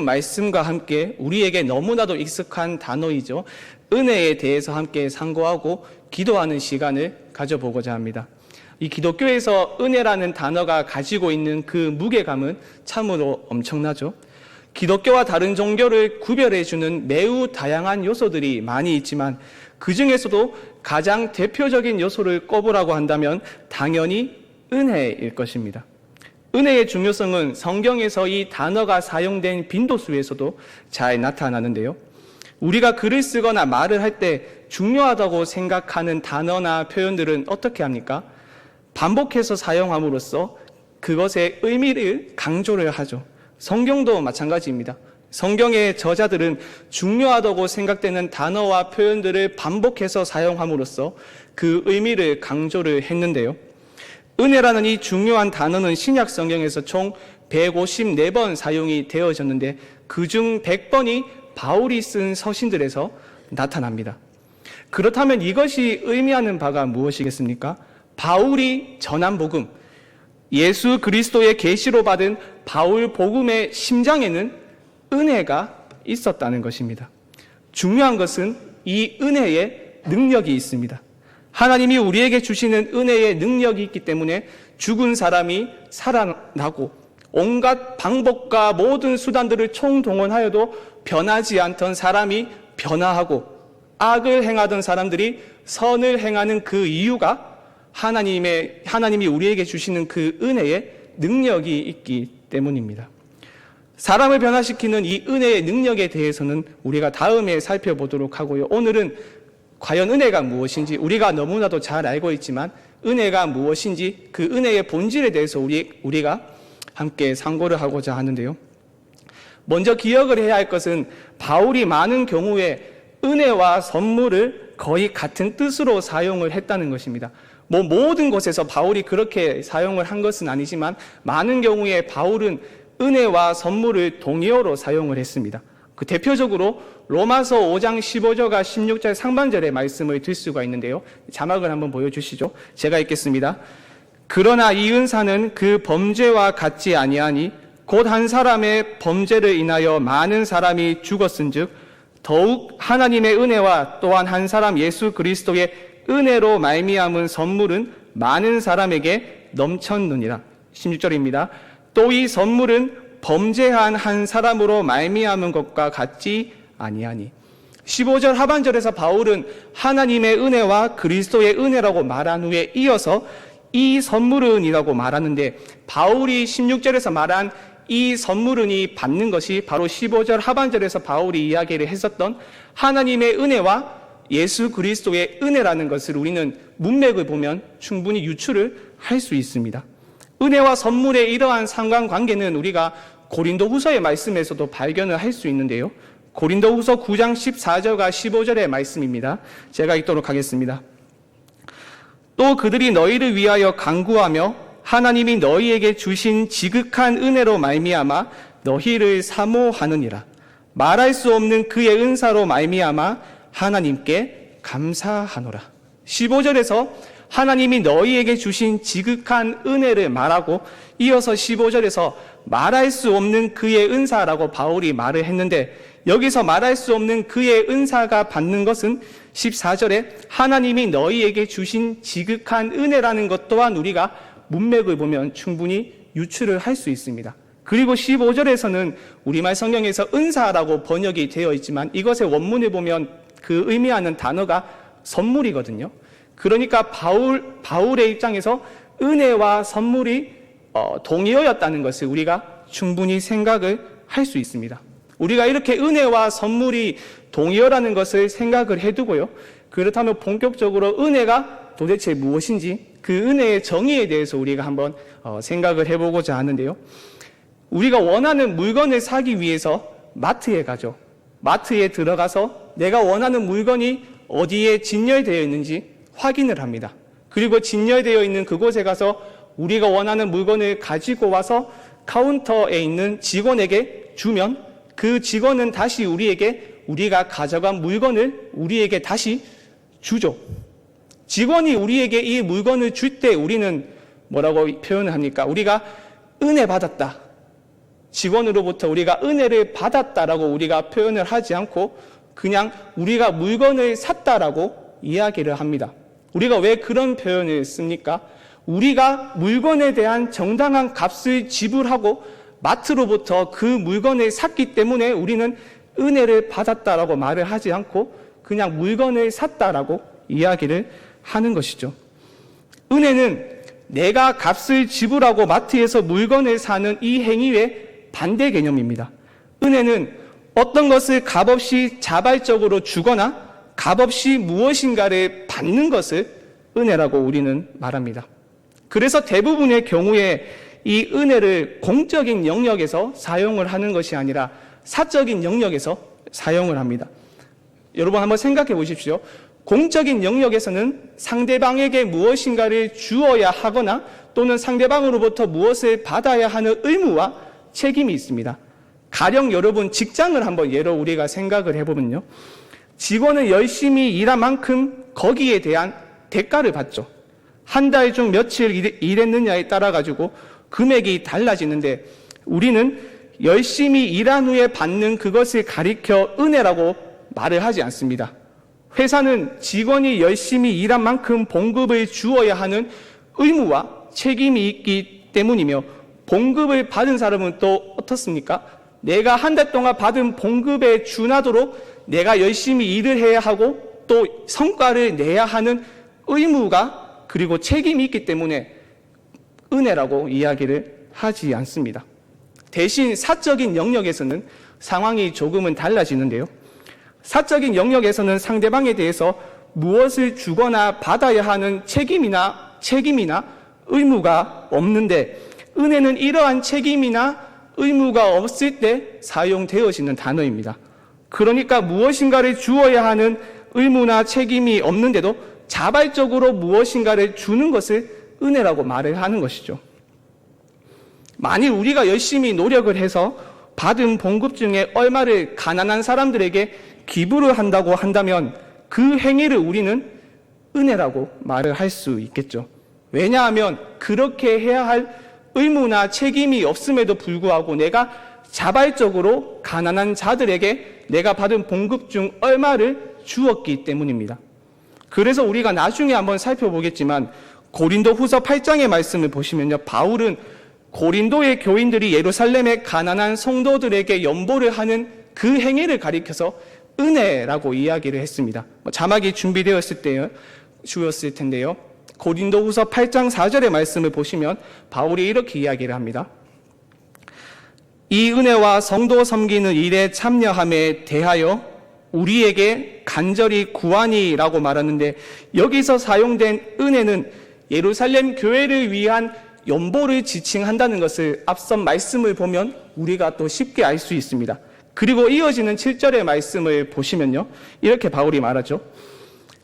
말씀과 함께 우리에게 너무나도 익숙한 단어이죠. 은혜에 대해서 함께 상고하고 기도하는 시간을 가져보고자 합니다. 이 기독교에서 은혜라는 단어가 가지고 있는 그 무게감은 참으로 엄청나죠. 기독교와 다른 종교를 구별해주는 매우 다양한 요소들이 많이 있지만 그 중에서도 가장 대표적인 요소를 꼽으라고 한다면 당연히 은혜일 것입니다. 은혜의 중요성은 성경에서 이 단어가 사용된 빈도수에서도 잘 나타나는데요. 우리가 글을 쓰거나 말을 할 때 중요하다고 생각하는 단어나 표현들은 어떻게 합니까? 반복해서 사용함으로써 그것의 의미를 강조를 하죠. 성경도 마찬가지입니다. 성경의 저자들은 중요하다고 생각되는 단어와 표현들을 반복해서 사용함으로써 그 의미를 강조를 했는데요. 은혜라는 이 중요한 단어는 신약 성경에서 총 154번 사용이 되어졌는데 그중 100번이 바울이 쓴 서신들에서 나타납니다. 그렇다면 이것이 의미하는 바가 무엇이겠습니까? 바울이 전한 복음, 예수 그리스도의 계시로 받은 바울 복음의 심장에는 은혜가 있었다는 것입니다. 중요한 것은 이 은혜에 능력이 있습니다. 하나님이 우리에게 주시는 은혜의 능력이 있기 때문에 죽은 사람이 살아나고 온갖 방법과 모든 수단들을 총동원하여도 변하지 않던 사람이 변화하고 악을 행하던 사람들이 선을 행하는 그 이유가 하나님이 우리에게 주시는 그 은혜의 능력이 있기 때문입니다. 사람을 변화시키는 이 은혜의 능력에 대해서는 우리가 다음에 살펴보도록 하고요. 오늘은 과연 은혜가 무엇인지 우리가 너무나도 잘 알고 있지만 은혜가 무엇인지 그 은혜의 본질에 대해서 우리가 함께 상고를 하고자 하는데요. 먼저 기억을 해야 할 것은 바울이 많은 경우에 은혜와 선물을 거의 같은 뜻으로 사용을 했다는 것입니다. 모든 곳에서 바울이 그렇게 사용을 한 것은 아니지만 많은 경우에 바울은 은혜와 선물을 동의어로 사용을 했습니다. 그 대표적으로 로마서 5장 15절과 16절 상반절의 말씀을 들 수가 있는데요. 자막을 한번 보여주시죠. 제가 읽겠습니다. 그러나 이 은사는 그 범죄와 같지 아니하니 곧 한 사람의 범죄를 인하여 많은 사람이 죽었은즉 더욱 하나님의 은혜와 또한 한 사람 예수 그리스도의 은혜로 말미암은 선물은 많은 사람에게 넘쳤느니라. 16절입니다. 또 이 선물은 범죄한 한 사람으로 말미암은 것과 같지 아니하니. 15절 하반절에서 바울은 하나님의 은혜와 그리스도의 은혜라고 말한 후에 이어서 이 선물은이라고 말하는데 바울이 16절에서 말한 이 선물은이 받는 것이 바로 15절 하반절에서 바울이 이야기를 했었던 하나님의 은혜와 예수 그리스도의 은혜라는 것을 우리는 문맥을 보면 충분히 유추를 할 수 있습니다. 은혜와 선물의 이러한 상관관계는 우리가 고린도후서의 말씀에서도 발견을 할 수 있는데요. 고린도후서 9장 14절과 15절의 말씀입니다. 제가 읽도록 하겠습니다. 또 그들이 너희를 위하여 간구하며 하나님이 너희에게 주신 지극한 은혜로 말미암아 너희를 사모하느니라. 말할 수 없는 그의 은사로 말미암아 하나님께 감사하노라. 15절에서 하나님이 너희에게 주신 지극한 은혜를 말하고 이어서 15절에서 말할 수 없는 그의 은사라고 바울이 말을 했는데 여기서 말할 수 없는 그의 은사가 받는 것은 14절에 하나님이 너희에게 주신 지극한 은혜라는 것 또한 우리가 문맥을 보면 충분히 유추를 할 수 있습니다. 그리고 15절에서는 우리말 성경에서 은사라고 번역이 되어 있지만 이것의 원문을 보면 그 의미하는 단어가 선물이거든요. 그러니까 바울의 입장에서 은혜와 선물이 동의어였다는 것을 우리가 충분히 생각을 할 수 있습니다. 우리가 이렇게 은혜와 선물이 동의어라는 것을 생각을 해두고요. 그렇다면 본격적으로 은혜가 도대체 무엇인지 그 은혜의 정의에 대해서 우리가 한번 생각을 해보고자 하는데요. 우리가 원하는 물건을 사기 위해서 마트에 가죠. 마트에 들어가서 내가 원하는 물건이 어디에 진열되어 있는지 확인을 합니다. 그리고 진열되어 있는 그곳에 가서 우리가 원하는 물건을 가지고 와서 카운터에 있는 직원에게 주면 그 직원은 다시 우리가 가져간 물건을 우리에게 다시 주죠. 직원이 우리에게 이 물건을 줄 때 우리는 뭐라고 표현을 합니까? 우리가 은혜 받았다. 직원으로부터 우리가 은혜를 받았다라고 우리가 표현을 하지 않고 그냥 우리가 물건을 샀다라고 이야기를 합니다. 우리가 왜 그런 표현을 씁니까? 우리가 물건에 대한 정당한 값을 지불하고 마트로부터 그 물건을 샀기 때문에 우리는 은혜를 받았다라고 말을 하지 않고 그냥 물건을 샀다라고 이야기를 하는 것이죠. 은혜는 내가 값을 지불하고 마트에서 물건을 사는 이 행위의 반대 개념입니다. 은혜는 어떤 것을 값없이 자발적으로 주거나 값없이 무엇인가를 받는 것을 은혜라고 우리는 말합니다. 그래서 대부분의 경우에 이 은혜를 공적인 영역에서 사용을 하는 것이 아니라 사적인 영역에서 사용을 합니다. 여러분 한번 생각해 보십시오. 공적인 영역에서는 상대방에게 무엇인가를 주어야 하거나 또는 상대방으로부터 무엇을 받아야 하는 의무와 책임이 있습니다. 가령 여러분 직장을 한번 예로 우리가 생각을 해보면요. 직원은 열심히 일한 만큼 거기에 대한 대가를 받죠. 한 달 중 며칠 일했느냐에 따라 가지고 금액이 달라지는데 우리는 열심히 일한 후에 받는 그것을 가리켜 은혜라고 말을 하지 않습니다. 회사는 직원이 열심히 일한 만큼 봉급을 주어야 하는 의무와 책임이 있기 때문이며 봉급을 받은 사람은 또 어떻습니까? 내가 한 달 동안 받은 봉급에 준하도록 내가 열심히 일을 해야 하고 또 성과를 내야 하는 의무가 그리고 책임이 있기 때문에 은혜라고 이야기를 하지 않습니다. 대신 사적인 영역에서는 상황이 조금은 달라지는데요. 사적인 영역에서는 상대방에 대해서 무엇을 주거나 받아야 하는 책임이나 의무가 없는데 은혜는 이러한 책임이나 의무가 없을 때 사용되어지는 단어입니다. 그러니까 무엇인가를 주어야 하는 의무나 책임이 없는데도 자발적으로 무엇인가를 주는 것을 은혜라고 말을 하는 것이죠. 만일 우리가 열심히 노력을 해서 받은 봉급 중에 얼마를 가난한 사람들에게 기부를 한다고 한다면 그 행위를 우리는 은혜라고 말을 할 수 있겠죠. 왜냐하면 그렇게 해야 할 의무나 책임이 없음에도 불구하고 내가 자발적으로 가난한 자들에게 내가 받은 봉급 중 얼마를 주었기 때문입니다. 그래서 우리가 나중에 한번 살펴보겠지만 고린도 후서 8장의 말씀을 보시면요. 바울은 고린도의 교인들이 예루살렘의 가난한 성도들에게 연보를 하는 그 행위를 가리켜서 은혜라고 이야기를 했습니다. 자막이 준비되었을 때 주었을 텐데요. 고린도 후서 8장 4절의 말씀을 보시면 바울이 이렇게 이야기를 합니다. 이 은혜와 성도 섬기는 일에 참여함에 대하여 우리에게 간절히 구하니라고 말하는데 여기서 사용된 은혜는 예루살렘 교회를 위한 연보를 지칭한다는 것을 앞선 말씀을 보면 우리가 또 쉽게 알 수 있습니다. 그리고 이어지는 7절의 말씀을 보시면요. 이렇게 바울이 말하죠.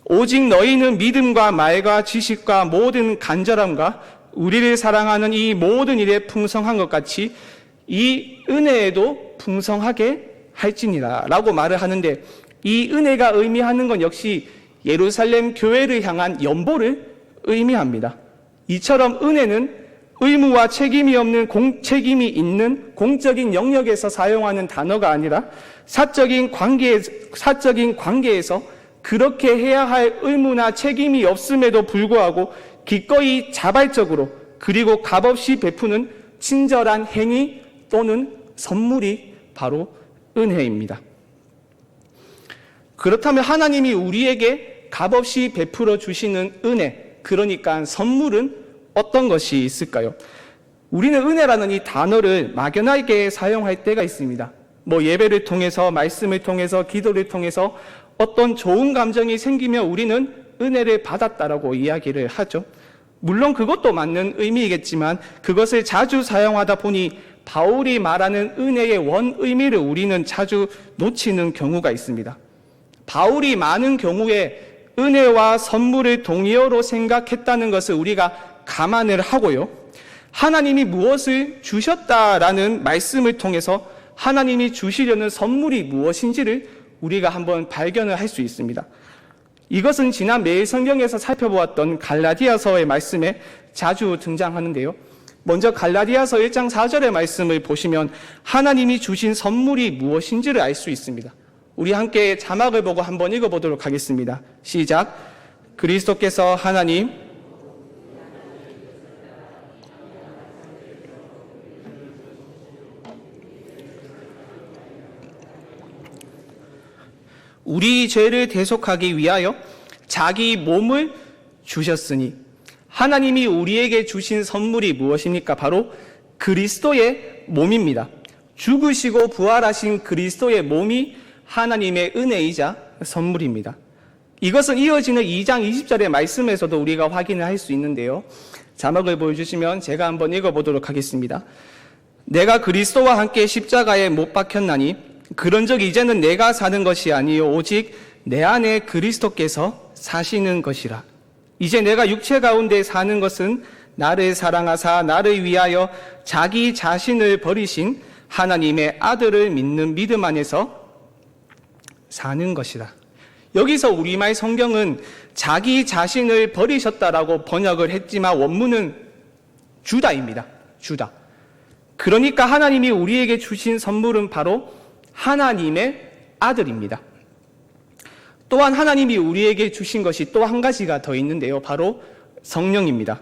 오직 너희는 믿음과 말과 지식과 모든 간절함과 우리를 사랑하는 이 모든 일에 풍성한 것 같이 이 은혜에도 풍성하게 할지니라 라고 말을 하는데 이 은혜가 의미하는 건 역시 예루살렘 교회를 향한 연보를 의미합니다. 이처럼 은혜는 의무와 책임이 없는 책임이 있는 공적인 영역에서 사용하는 단어가 아니라 사적인 관계에서 그렇게 해야 할 의무나 책임이 없음에도 불구하고 기꺼이 자발적으로 그리고 값없이 베푸는 친절한 행위 또는 선물이 바로 은혜입니다. 그렇다면 하나님이 우리에게 값없이 베풀어 주시는 은혜, 그러니까 선물은 어떤 것이 있을까요? 우리는 은혜라는 이 단어를 막연하게 사용할 때가 있습니다. 예배를 통해서, 말씀을 통해서, 기도를 통해서 어떤 좋은 감정이 생기면 우리는 은혜를 받았다라고 이야기를 하죠. 물론 그것도 맞는 의미이겠지만 그것을 자주 사용하다 보니 바울이 말하는 은혜의 원 의미를 우리는 자주 놓치는 경우가 있습니다. 바울이 많은 경우에 은혜와 선물을 동의어로 생각했다는 것을 우리가 감안을 하고요. 하나님이 무엇을 주셨다라는 말씀을 통해서 하나님이 주시려는 선물이 무엇인지를 우리가 한번 발견을 할 수 있습니다. 이것은 지난 매일 성경에서 살펴보았던 갈라디아서의 말씀에 자주 등장하는데요. 먼저 갈라디아서 1장 4절의 말씀을 보시면 하나님이 주신 선물이 무엇인지를 알 수 있습니다. 우리 함께 자막을 보고 한번 읽어보도록 하겠습니다. 시작. 그리스도께서 하나님 우리 죄를 대속하기 위하여 자기 몸을 주셨으니, 하나님이 우리에게 주신 선물이 무엇입니까? 바로 그리스도의 몸입니다. 죽으시고 부활하신 그리스도의 몸이 하나님의 은혜이자 선물입니다. 이것은 이어지는 2장 20절의 말씀에서도 우리가 확인을 할 수 있는데요. 자막을 보여주시면 제가 한번 읽어보도록 하겠습니다. 내가 그리스도와 함께 십자가에 못 박혔나니 그런즉 이제는 내가 사는 것이 아니요 오직 내 안에 그리스도께서 사시는 것이라. 이제 내가 육체 가운데 사는 것은 나를 사랑하사 나를 위하여 자기 자신을 버리신 하나님의 아들을 믿는 믿음 안에서 사는 것이라. 여기서 우리말 성경은 자기 자신을 버리셨다라고 번역을 했지만 원문은 주다입니다. 주다. 그러니까 하나님이 우리에게 주신 선물은 바로 하나님의 아들입니다. 또한 하나님이 우리에게 주신 것이 또 한 가지가 더 있는데요. 바로 성령입니다.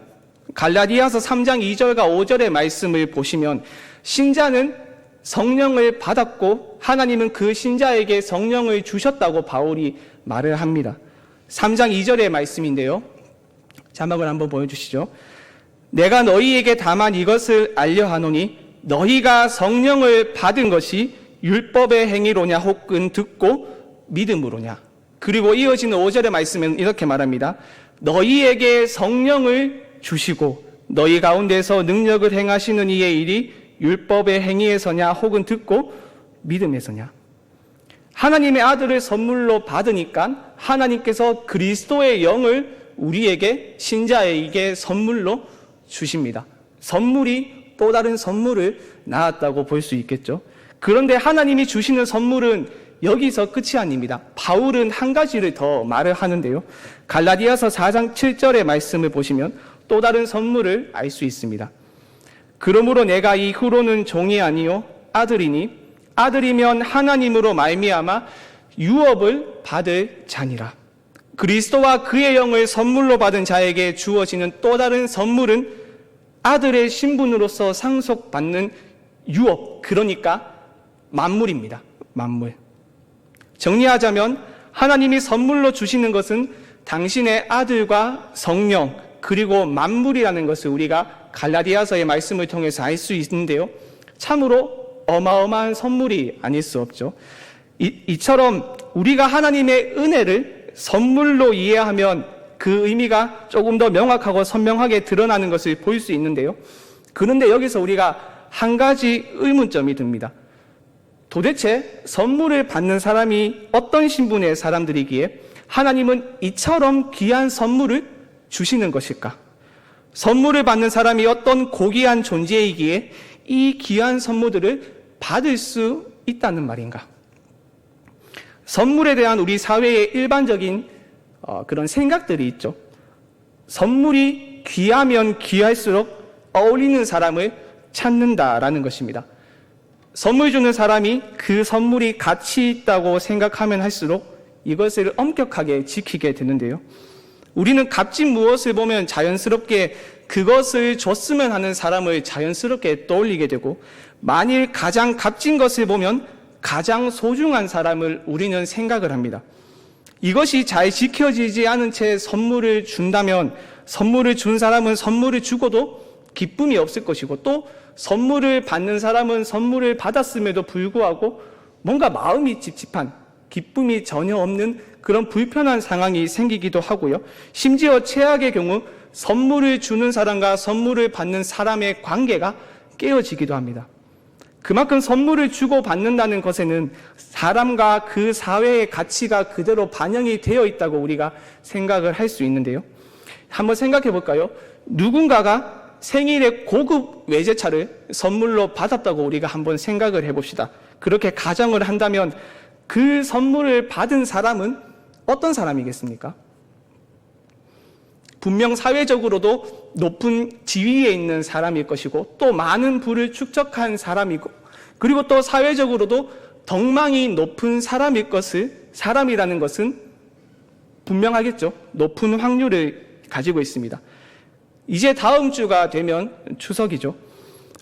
갈라디아서 3장 2절과 5절의 말씀을 보시면 신자는 성령을 받았고 하나님은 그 신자에게 성령을 주셨다고 바울이 말을 합니다. 3장 2절의 말씀인데요. 자막을 한번 보여주시죠. 내가 너희에게 다만 이것을 알려하노니 너희가 성령을 받은 것이 율법의 행위로냐 혹은 듣고 믿음으로냐. 그리고 이어지는 5절의 말씀은 이렇게 말합니다. 너희에게 성령을 주시고 너희 가운데서 능력을 행하시는 이의 일이 율법의 행위에서냐 혹은 듣고 믿음에서냐. 하나님의 아들을 선물로 받으니까 하나님께서 그리스도의 영을 우리에게 신자에게 선물로 주십니다. 선물이 또 다른 선물을 낳았다고 볼 수 있겠죠. 그런데 하나님이 주시는 선물은 여기서 끝이 아닙니다. 바울은 한 가지를 더 말을 하는데요. 갈라디아서 4장 7절의 말씀을 보시면 또 다른 선물을 알 수 있습니다. 그러므로 내가 이후로는 종이 아니요 아들이니 아들이면 하나님으로 말미암아 유업을 받을 자니라. 그리스도와 그의 영을 선물로 받은 자에게 주어지는 또 다른 선물은 아들의 신분으로서 상속받는 유업, 그러니까 만물입니다. 만물. 정리하자면 하나님이 선물로 주시는 것은 당신의 아들과 성령 그리고 만물이라는 것을 우리가 갈라디아서의 말씀을 통해서 알 수 있는데요. 참으로 어마어마한 선물이 아닐 수 없죠. 이처럼 우리가 하나님의 은혜를 선물로 이해하면 그 의미가 조금 더 명확하고 선명하게 드러나는 것을 볼 수 있는데요. 그런데 여기서 우리가 한 가지 의문점이 듭니다. 도대체 선물을 받는 사람이 어떤 신분의 사람들이기에 하나님은 이처럼 귀한 선물을 주시는 것일까? 선물을 받는 사람이 어떤 고귀한 존재이기에 이 귀한 선물들을 받을 수 있다는 말인가? 선물에 대한 우리 사회의 일반적인 그런 생각들이 있죠. 선물이 귀하면 귀할수록 어울리는 사람을 찾는다라는 것입니다. 선물 주는 사람이 그 선물이 가치 있다고 생각하면 할수록 이것을 엄격하게 지키게 되는데요. 우리는 값진 무엇을 보면 자연스럽게 그것을 줬으면 하는 사람을 자연스럽게 떠올리게 되고, 만일 가장 값진 것을 보면 가장 소중한 사람을 우리는 생각을 합니다. 이것이 잘 지켜지지 않은 채 선물을 준다면 선물을 준 사람은 선물을 주고도 기쁨이 없을 것이고, 또 선물을 받는 사람은 선물을 받았음에도 불구하고 뭔가 마음이 찝찝한, 기쁨이 전혀 없는 그런 불편한 상황이 생기기도 하고요. 심지어 최악의 경우 선물을 주는 사람과 선물을 받는 사람의 관계가 깨어지기도 합니다. 그만큼 선물을 주고 받는다는 것에는 사람과 그 사회의 가치가 그대로 반영이 되어 있다고 우리가 생각을 할 수 있는데요. 한번 생각해 볼까요? 누군가가 생일에 고급 외제차를 선물로 받았다고 우리가 한번 생각을 해봅시다. 그렇게 가정을 한다면 그 선물을 받은 사람은 어떤 사람이겠습니까? 분명 사회적으로도 높은 지위에 있는 사람일 것이고 또 많은 부를 축적한 사람이고 그리고 또 사회적으로도 덕망이 높은 사람이라는 것은 분명하겠죠. 높은 확률을 가지고 있습니다. 이제 다음 주가 되면 추석이죠.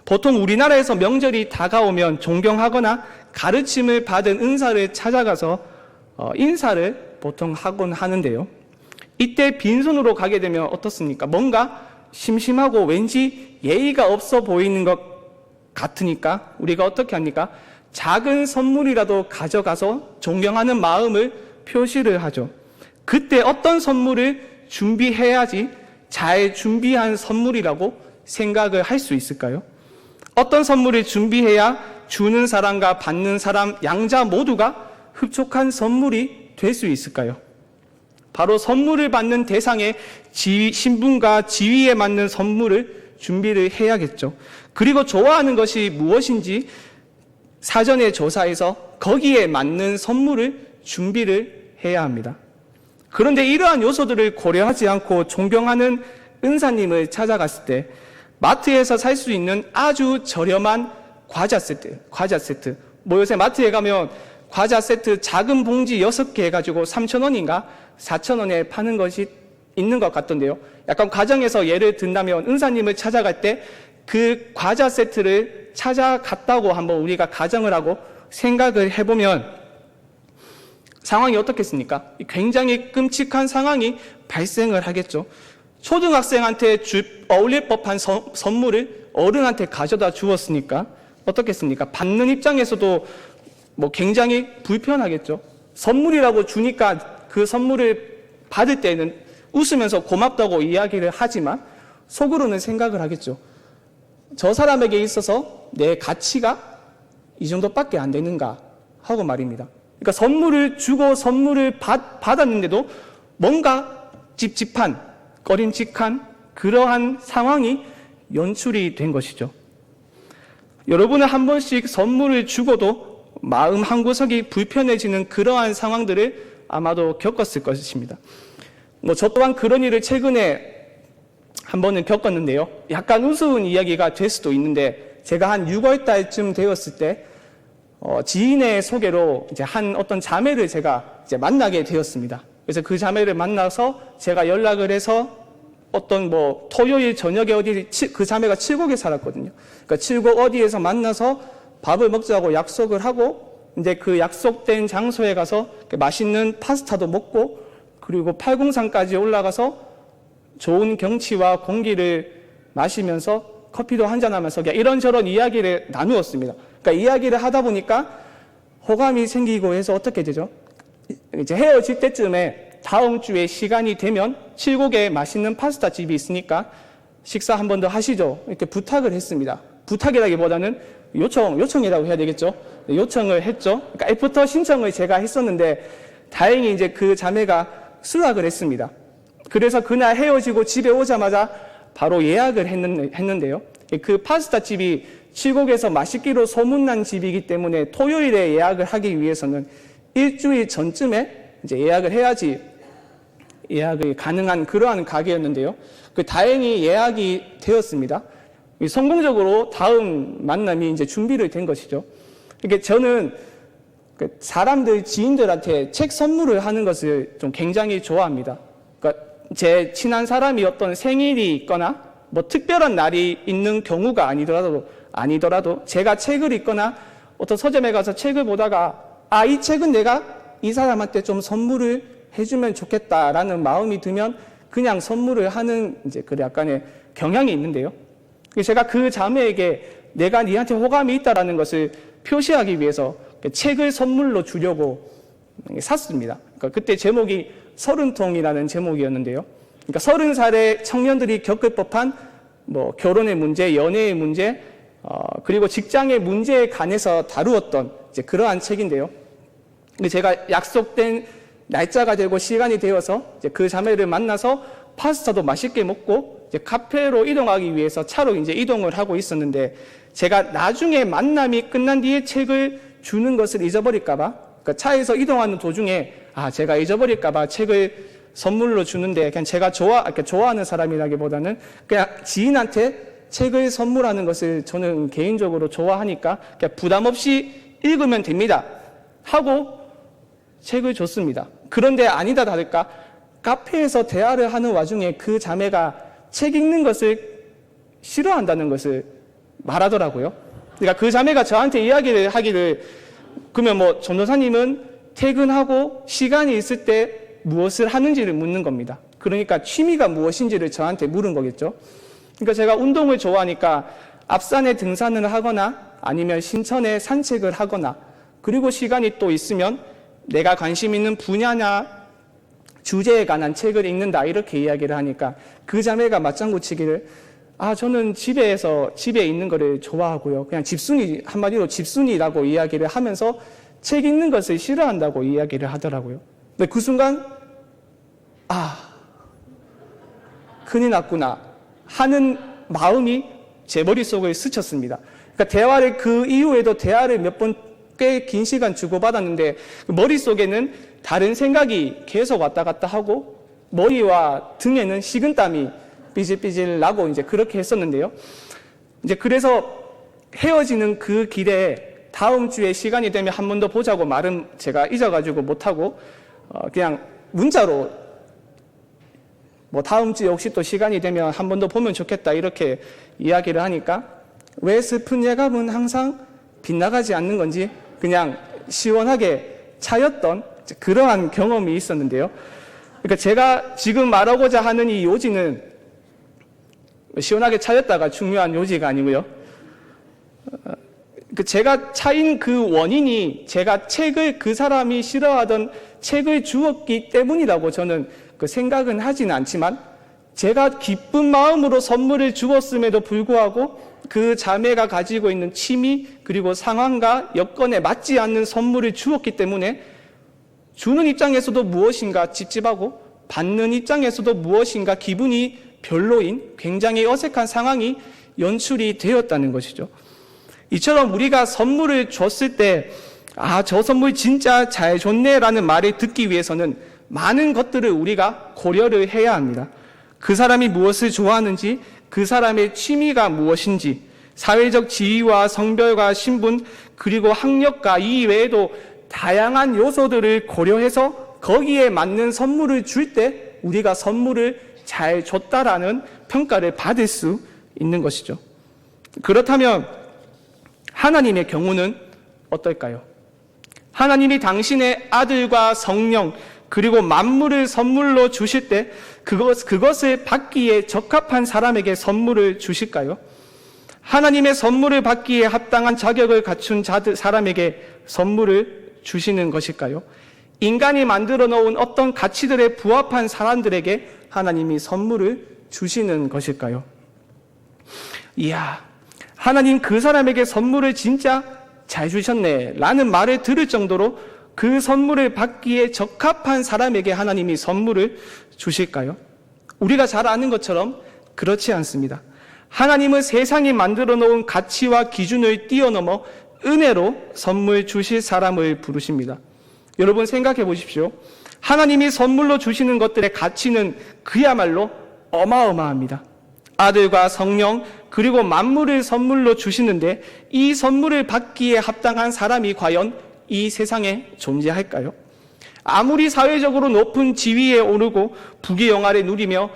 보통 우리나라에서 명절이 다가오면 존경하거나 가르침을 받은 은사를 찾아가서 인사를 보통 하곤 하는데요. 이때 빈손으로 가게 되면 어떻습니까? 뭔가 심심하고 왠지 예의가 없어 보이는 것 같으니까 우리가 어떻게 합니까? 작은 선물이라도 가져가서 존경하는 마음을 표시를 하죠. 그때 어떤 선물을 준비해야지 잘 준비한 선물이라고 생각을 할 수 있을까요? 어떤 선물을 준비해야 주는 사람과 받는 사람 양자 모두가 흡족한 선물이 될 수 있을까요? 바로 선물을 받는 대상의 신분과 지위에 맞는 선물을 준비를 해야겠죠. 그리고 좋아하는 것이 무엇인지 사전에 조사해서 거기에 맞는 선물을 준비를 해야 합니다. 그런데 이러한 요소들을 고려하지 않고 존경하는 은사님을 찾아갔을 때 마트에서 살 수 있는 아주 저렴한 과자 세트. 요새 마트에 가면 과자 세트 작은 봉지 6개 해가지고 3,000원인가 4,000원에 파는 것이 있는 것 같던데요. 약간 가정에서 예를 든다면 은사님을 찾아갈 때 그 과자 세트를 찾아갔다고 한번 우리가 가정을 하고 생각을 해보면 상황이 어떻겠습니까? 굉장히 끔찍한 상황이 발생을 하겠죠. 초등학생한테 어울릴 법한 선물을 어른한테 가져다 주었으니까 어떻겠습니까? 받는 입장에서도 굉장히 불편하겠죠. 선물이라고 주니까 그 선물을 받을 때는 웃으면서 고맙다고 이야기를 하지만 속으로는 생각을 하겠죠. 저 사람에게 있어서 내 가치가 이 정도밖에 안 되는가 하고 말입니다. 그러니까 선물을 주고 선물을 받았는데도 뭔가 찝찝한, 꺼림칙한 그러한 상황이 연출이 된 것이죠. 여러분은 한 번씩 선물을 주고도 마음 한구석이 불편해지는 그러한 상황들을 아마도 겪었을 것입니다. 저 또한 그런 일을 최근에 한 번은 겪었는데요. 약간 우스운 이야기가 될 수도 있는데 제가 한 6월 달쯤 되었을 때 지인의 소개로 이제 한 어떤 자매를 제가 이제 만나게 되었습니다. 그래서 그 자매를 만나서 제가 연락을 해서 어떤 토요일 저녁에 그 자매가 칠곡에 살았거든요. 그러니까 칠곡 어디에서 만나서 밥을 먹자고 약속을 하고 이제 그 약속된 장소에 가서 맛있는 파스타도 먹고 그리고 팔공산까지 올라가서 좋은 경치와 공기를 마시면서 커피도 한잔하면서 이런저런 이야기를 나누었습니다. 그러니까 이야기를 하다 보니까 호감이 생기고 해서 어떻게 되죠? 이제 헤어질 때쯤에 다음 주에 시간이 되면 칠곡에 맛있는 파스타 집이 있으니까 식사 한 번 더 하시죠. 이렇게 부탁을 했습니다. 부탁이라기보다는 요청이라고 해야 되겠죠. 요청을 했죠. 그러니까 애프터 신청을 제가 했었는데 다행히 이제 그 자매가 수락을 했습니다. 그래서 그날 헤어지고 집에 오자마자 바로 예약을 했는데요. 그 파스타 집이 칠곡에서 맛있기로 소문난 집이기 때문에 토요일에 예약을 하기 위해서는 일주일 전쯤에 이제 예약을 해야지 예약이 가능한 그러한 가게였는데요. 다행히 예약이 되었습니다. 성공적으로 다음 만남이 이제 준비를 된 것이죠. 이게 저는 사람들, 지인들한테 책 선물을 하는 것을 좀 굉장히 좋아합니다. 그러니까 제 친한 사람이 어떤 생일이 있거나 특별한 날이 있는 경우가 아니더라도 제가 책을 읽거나 어떤 서점에 가서 책을 보다가 이 책은 내가 이 사람한테 좀 선물을 해주면 좋겠다라는 마음이 들면 그냥 선물을 하는 이제 그 약간의 경향이 있는데요. 제가 그 자매에게 내가 니한테 호감이 있다라는 것을 표시하기 위해서 책을 선물로 주려고 샀습니다. 그러니까 그때 제목이 30통이라는 제목이었는데요. 그러니까 30살의 청년들이 겪을 법한 결혼의 문제, 연애의 문제, 그리고 직장의 문제에 관해서 다루었던 이제 그러한 책인데요. 근데 제가 약속된 날짜가 되고 시간이 되어서 이제 그 자매를 만나서 파스타도 맛있게 먹고 이제 카페로 이동하기 위해서 차로 이제 이동을 하고 있었는데 제가 나중에 만남이 끝난 뒤에 책을 주는 것을 잊어버릴까봐 그러니까 차에서 이동하는 도중에 제가 잊어버릴까봐 책을 선물로 주는데 그냥 제가 좋아하는 사람이라기보다는 그냥 지인한테 책을 선물하는 것을 저는 개인적으로 좋아하니까 그냥 부담 없이 읽으면 됩니다 하고 책을 줬습니다. 그런데 아니다 다를까 카페에서 대화를 하는 와중에 그 자매가 책 읽는 것을 싫어한다는 것을 말하더라고요. 그러니까 그 자매가 저한테 이야기를 하기를 그러면 뭐 전도사님은 퇴근하고 시간이 있을 때 무엇을 하는지를 묻는 겁니다. 그러니까 취미가 무엇인지를 저한테 물은 거겠죠. 그러니까 제가 운동을 좋아하니까 앞산에 등산을 하거나 아니면 신천에 산책을 하거나 그리고 시간이 또 있으면 내가 관심 있는 분야나 주제에 관한 책을 읽는다 이렇게 이야기를 하니까 그 자매가 맞장구 치기를 저는 집에 있는 거를 좋아하고요. 그냥 집순이, 한마디로 집순이라고 이야기를 하면서 책 읽는 것을 싫어한다고 이야기를 하더라고요. 근데 그 순간 큰일 났구나 하는 마음이 제 머릿속을 스쳤습니다. 그러니까 대화를 그 이후에도 대화를 몇 번 꽤 긴 시간 주고받았는데 머릿속에는 다른 생각이 계속 왔다 갔다 하고 머리와 등에는 식은땀이 삐질삐질 나고 이제 그렇게 했었는데요. 이제 그래서 헤어지는 그 길에 다음 주에 시간이 되면 한 번 더 보자고 말은 제가 잊어가지고 못하고 그냥 문자로 뭐 다음 주에 혹시 또 시간이 되면 한 번 더 보면 좋겠다 이렇게 이야기를 하니까 왜 슬픈 예감은 항상 빗나가지 않는 건지 그냥 시원하게 차였던 그러한 경험이 있었는데요. 그러니까 제가 지금 말하고자 하는 이 요지는 시원하게 차였다가 중요한 요지가 아니고요. 제가 차인 그 원인이 제가 그 사람이 싫어하던 책을 주었기 때문이라고 저는 생각은 하지는 않지만 제가 기쁜 마음으로 선물을 주었음에도 불구하고 그 자매가 가지고 있는 취미 그리고 상황과 여건에 맞지 않는 선물을 주었기 때문에 주는 입장에서도 무엇인가 찝찝하고 받는 입장에서도 무엇인가 기분이 별로인 굉장히 어색한 상황이 연출이 되었다는 것이죠. 이처럼 우리가 선물을 줬을 때 저 선물 진짜 잘 줬네라는 말을 듣기 위해서는 많은 것들을 우리가 고려를 해야 합니다. 그 사람이 무엇을 좋아하는지, 그 사람의 취미가 무엇인지, 사회적 지위와 성별과 신분, 그리고 학력과 이 외에도 다양한 요소들을 고려해서 거기에 맞는 선물을 줄 때 우리가 선물을 잘 줬다라는 평가를 받을 수 있는 것이죠. 그렇다면 하나님의 경우는 어떨까요? 하나님이 당신의 아들과 성령 그리고 만물을 선물로 주실 때 그것을 받기에 적합한 사람에게 선물을 주실까요? 하나님의 선물을 받기에 합당한 자격을 갖춘 사람에게 선물을 주시는 것일까요? 인간이 만들어 놓은 어떤 가치들에 부합한 사람들에게 하나님이 선물을 주시는 것일까요? 이야, 하나님 그 사람에게 선물을 진짜 잘 주셨네 라는 말을 들을 정도로 그 선물을 받기에 적합한 사람에게 하나님이 선물을 주실까요? 우리가 잘 아는 것처럼 그렇지 않습니다. 하나님은 세상이 만들어 놓은 가치와 기준을 뛰어넘어 은혜로 선물 주실 사람을 부르십니다. 여러분 생각해 보십시오. 하나님이 선물로 주시는 것들의 가치는 그야말로 어마어마합니다. 아들과 성령 그리고 만물을 선물로 주시는데 이 선물을 받기에 합당한 사람이 과연 이 세상에 존재할까요? 아무리 사회적으로 높은 지위에 오르고 부귀영화를 누리며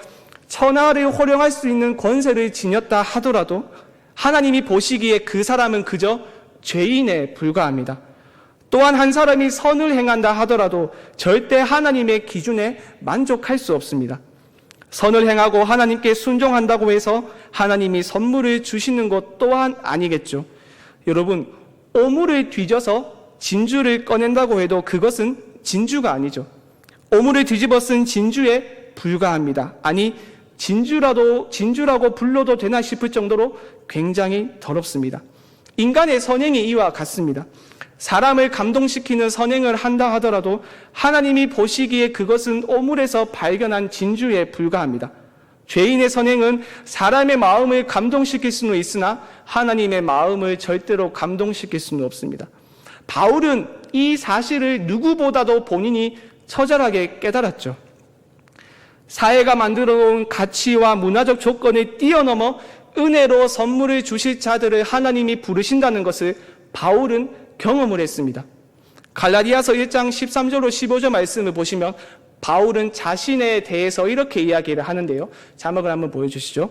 천하를 호령할 수 있는 권세를 지녔다 하더라도 하나님이 보시기에 그 사람은 그저 죄인에 불과합니다. 또한 한 사람이 선을 행한다 하더라도 절대 하나님의 기준에 만족할 수 없습니다. 선을 행하고 하나님께 순종한다고 해서 하나님이 선물을 주시는 것 또한 아니겠죠. 여러분, 오물을 뒤져서 진주를 꺼낸다고 해도 그것은 진주가 아니죠. 오물을 뒤집어 쓴 진주에 불과합니다. 아니, 진주라고 불러도 되나 싶을 정도로 굉장히 더럽습니다. 인간의 선행이 이와 같습니다. 사람을 감동시키는 선행을 한다 하더라도 하나님이 보시기에 그것은 오물에서 발견한 진주에 불과합니다. 죄인의 선행은 사람의 마음을 감동시킬 수는 있으나 하나님의 마음을 절대로 감동시킬 수는 없습니다. 바울은 이 사실을 누구보다도 본인이 처절하게 깨달았죠. 사회가 만들어 놓은 가치와 문화적 조건을 뛰어넘어 은혜로 선물을 주실 자들을 하나님이 부르신다는 것을 바울은 경험을 했습니다. 갈라디아서 1장 13절로 15절 말씀을 보시면 바울은 자신에 대해서 이렇게 이야기를 하는데요. 자막을 한번 보여주시죠.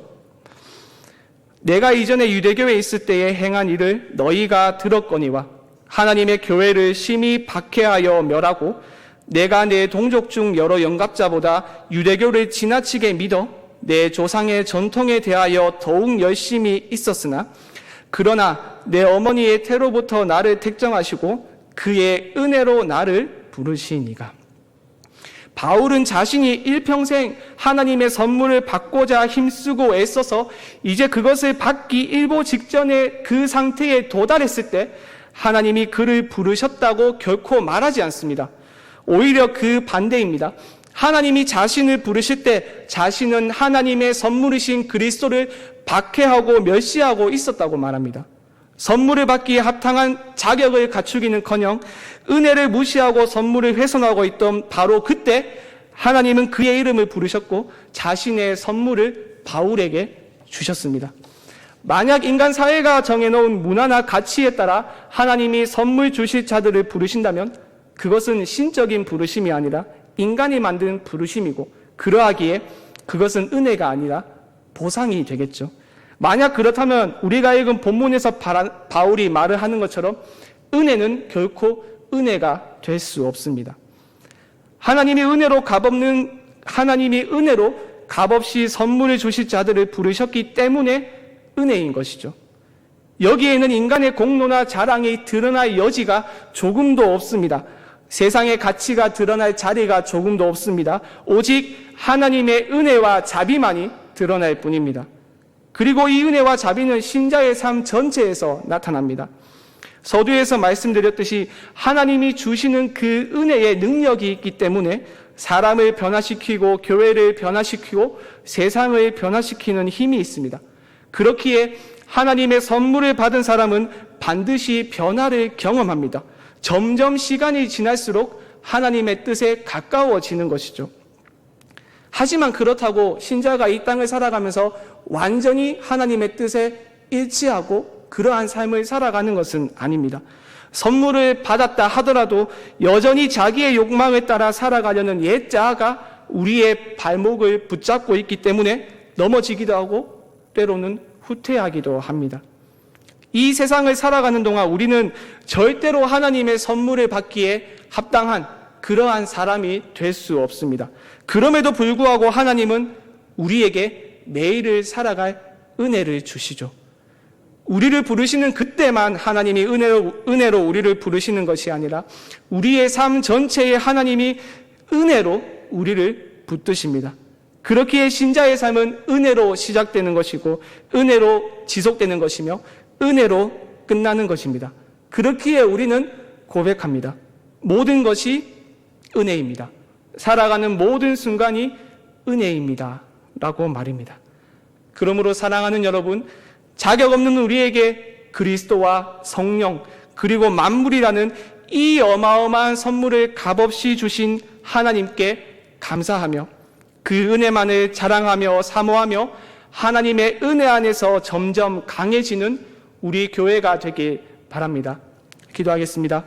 내가 이전에 유대교회에 있을 때에 행한 일을 너희가 들었거니와 하나님의 교회를 심히 박해하여 멸하고 내가 내 동족 중 여러 영갑자보다 유대교를 지나치게 믿어 내 조상의 전통에 대하여 더욱 열심히 있었으나 그러나 내 어머니의 태로부터 나를 택정하시고 그의 은혜로 나를 부르시니가. 바울은 자신이 일평생 하나님의 선물을 받고자 힘쓰고 애써서 이제 그것을 받기 일보 직전에 그 상태에 도달했을 때 하나님이 그를 부르셨다고 결코 말하지 않습니다. 오히려 그 반대입니다. 하나님이 자신을 부르실 때 자신은 하나님의 선물이신 그리스도를 박해하고 멸시하고 있었다고 말합니다. 선물을 받기에 합당한 자격을 갖추기는커녕 은혜를 무시하고 선물을 훼손하고 있던 바로 그때 하나님은 그의 이름을 부르셨고 자신의 선물을 바울에게 주셨습니다. 만약 인간 사회가 정해놓은 문화나 가치에 따라 하나님이 선물 주실 자들을 부르신다면 그것은 신적인 부르심이 아니라 인간이 만든 부르심이고 그러하기에 그것은 은혜가 아니라 보상이 되겠죠. 만약 그렇다면 우리가 읽은 본문에서 바울이 말을 하는 것처럼 은혜는 결코 은혜가 될 수 없습니다. 하나님이 은혜로 값없이 선물을 주실 자들을 부르셨기 때문에 은혜인 것이죠. 여기에는 인간의 공로나 자랑이 드러날 여지가 조금도 없습니다. 세상의 가치가 드러날 자리가 조금도 없습니다. 오직 하나님의 은혜와 자비만이 드러날 뿐입니다. 그리고 이 은혜와 자비는 신자의 삶 전체에서 나타납니다. 서두에서 말씀드렸듯이 하나님이 주시는 그 은혜의 능력이 있기 때문에 사람을 변화시키고 교회를 변화시키고 세상을 변화시키는 힘이 있습니다. 그렇기에 하나님의 선물을 받은 사람은 반드시 변화를 경험합니다. 점점 시간이 지날수록 하나님의 뜻에 가까워지는 것이죠. 하지만 그렇다고 신자가 이 땅을 살아가면서 완전히 하나님의 뜻에 일치하고 그러한 삶을 살아가는 것은 아닙니다. 선물을 받았다 하더라도 여전히 자기의 욕망을 따라 살아가려는 옛 자아가 우리의 발목을 붙잡고 있기 때문에 넘어지기도 하고 때로는 후퇴하기도 합니다. 이 세상을 살아가는 동안 우리는 절대로 하나님의 선물을 받기에 합당한 그러한 사람이 될 수 없습니다. 그럼에도 불구하고 하나님은 우리에게 매일을 살아갈 은혜를 주시죠. 우리를 부르시는 그때만 하나님이 은혜로 우리를 부르시는 것이 아니라 우리의 삶 전체에 하나님이 은혜로 우리를 붙드십니다. 그렇기에 신자의 삶은 은혜로 시작되는 것이고 은혜로 지속되는 것이며 은혜로 끝나는 것입니다. 그렇기에 우리는 고백합니다. 모든 것이 은혜입니다. 살아가는 모든 순간이 은혜입니다. 라고 말입니다. 그러므로 사랑하는 여러분, 자격 없는 우리에게 그리스도와 성령 그리고 만물이라는 이 어마어마한 선물을 값없이 주신 하나님께 감사하며 그 은혜만을 자랑하며 사모하며 하나님의 은혜 안에서 점점 강해지는 우리 교회가 되길 바랍니다. 기도하겠습니다.